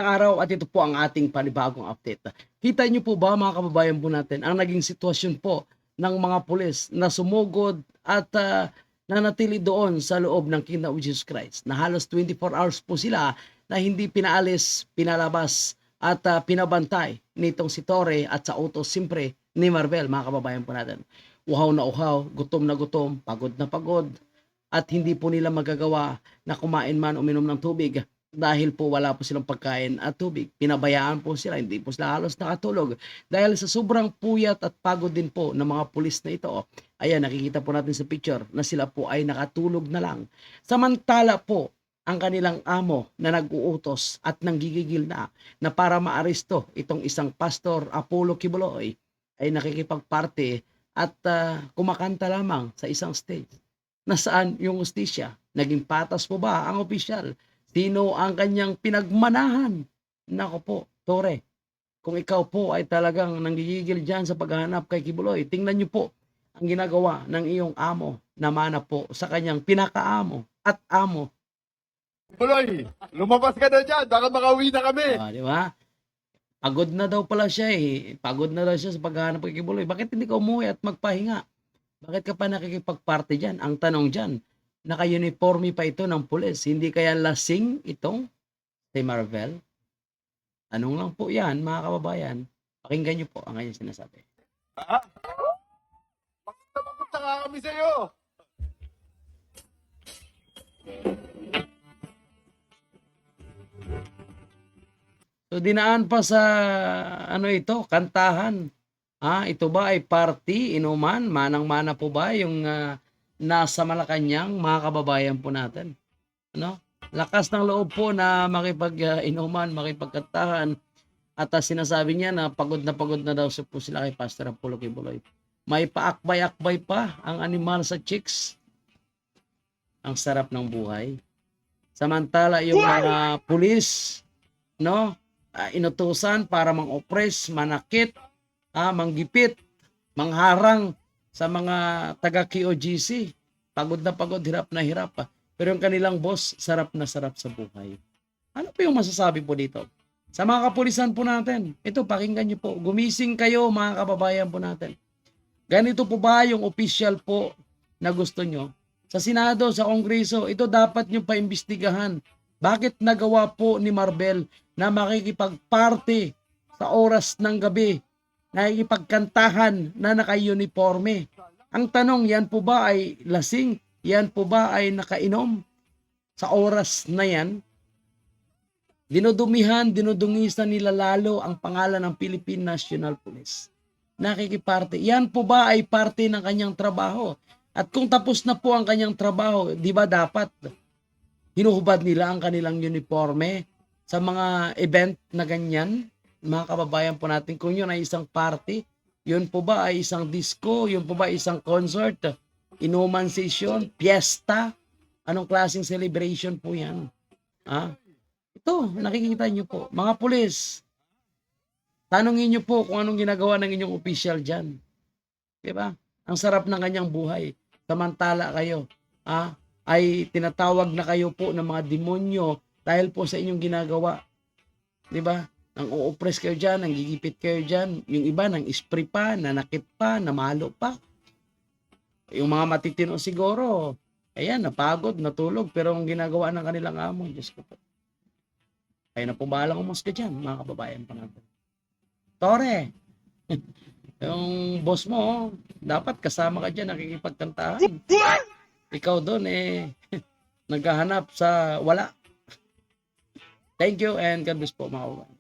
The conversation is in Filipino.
Araw at ito po ang ating panibagong update. Kita niyo po ba mga kababayan po natin ang naging sitwasyon po ng mga pulis na sumugod at nanatili doon sa loob ng Kingdom of Jesus Christ na halos 24 hours po sila na hindi pinaalis, pinalabas at pinabantay nitong si Torre at sa utos siyempre ni Marvel, mga kababayan po natin. Uhaw na uhaw, gutom na gutom, pagod na pagod at hindi po nila magagawa na kumain man o uminom ng tubig dahil po wala po silang pagkain at tubig. Pinabayaan po sila, hindi po sila halos nakatulog. Dahil sa sobrang puyat at pagod din po ng mga pulis na ito, ayan, nakikita po natin sa picture na sila po ay nakatulog na lang. Samantala po, ang kanilang amo na nag-uutos at nanggigigil na para maaresto itong isang pastor Apollo Kibuloy ay nakikipagparte at kumakanta lamang sa isang stage. Nasaan yung hustisya? Naging patas po ba ang opisyal? Sino ang kanyang pinagmanahan? Nako po, Tore, kung ikaw po ay talagang nanggigigil dyan sa paghahanap kay Kibuloy, tingnan niyo po ang ginagawa ng iyong amo na mana po sa kanyang pinakaamo at amo. Kibuloy, lumabas ka na dyan, baka makauwi na kami. Di ba? Pagod na daw pala siya eh. Pagod na daw siya sa paghahanap kay Kibuloy. Bakit hindi ka umuwi at magpahinga? Bakit ka pa nakikipagparte dyan? Ang tanong dyan, naka-uniforme pa ito ng pulis. Hindi kaya lasing itong si Marvel? Tanong lang po yan, mga kababayan. Pakinggan niyo po ang kanyang sinasabi. Ha? Bakit nabagot na nga kami sa'yo? So dinaan pa sa ito, kantahan. Ito ba ay party, inuman, manang-mana po ba yung nasa Malacanang, mga kababayan po natin? Lakas ng loob po na makipag-inuman, makipagkantahan at sinasabi niya na pagod na daw po sila kay Pastor Apollo Kibuloy. May paakbay-akbay pa ang animal sa chicks. Ang sarap ng buhay. Samantala yung mga pulis, inutusan para mang-oppress, manakit, manggipit, mangharang sa mga taga KOGC. Pagod na pagod, hirap na hirap. Pero yung kanilang boss, sarap na sarap sa buhay. Ano po yung masasabi po dito? Sa mga kapulisan po natin, ito, pakinggan nyo po. Gumising kayo, mga kababayan po natin. Ganito po ba yung official po na gusto nyo? Sa Senado, sa Kongreso, ito dapat nyo paimbestigahan. Bakit nagawa po ni Marvel na makikipagparty sa oras ng gabi, nakikipagkantahan na naka-uniforme? Ang tanong, yan po ba ay lasing? Yan po ba ay nakainom? Sa oras na yan, dinudungisan nila lalo ang pangalan ng Philippine National Police. Nakikiparte. Yan po ba ay parte ng kanyang trabaho? At kung tapos na po ang kanyang trabaho, di ba dapat hinuhubad nila ang kanilang uniforme sa mga event na ganyan? Mga kababayan po natin, kung yun ay isang party, yun po ba ay isang disco? Yun po ba ay isang concert? Inuman session? Fiesta? Anong klaseng celebration po yan? Ito, nakikita nyo po. Mga pulis, tanongin nyo po kung anong ginagawa ng inyong official dyan. Diba? Ang sarap ng kanyang buhay. Samantala kayo, ay tinatawag na kayo po ng mga demonyo dahil po sa inyong ginagawa. Diba? Nang o-oppress kayo dyan, nang gigipit kayo dyan. Yung iba, nang spray pa, nanakit pa, namalo pa. Yung mga matitino siguro, ayan, napagod, natulog, pero ang ginagawa ng kanilang amo, Diyos ko po. Kayo na po bahalang umusga dyan, mga kababayan pa natin. Tore, yung boss mo, dapat kasama ka dyan, nakikipagkantahan. Ikaw doon, naghahanap sa wala. Thank you and God bless po, mga kababayan.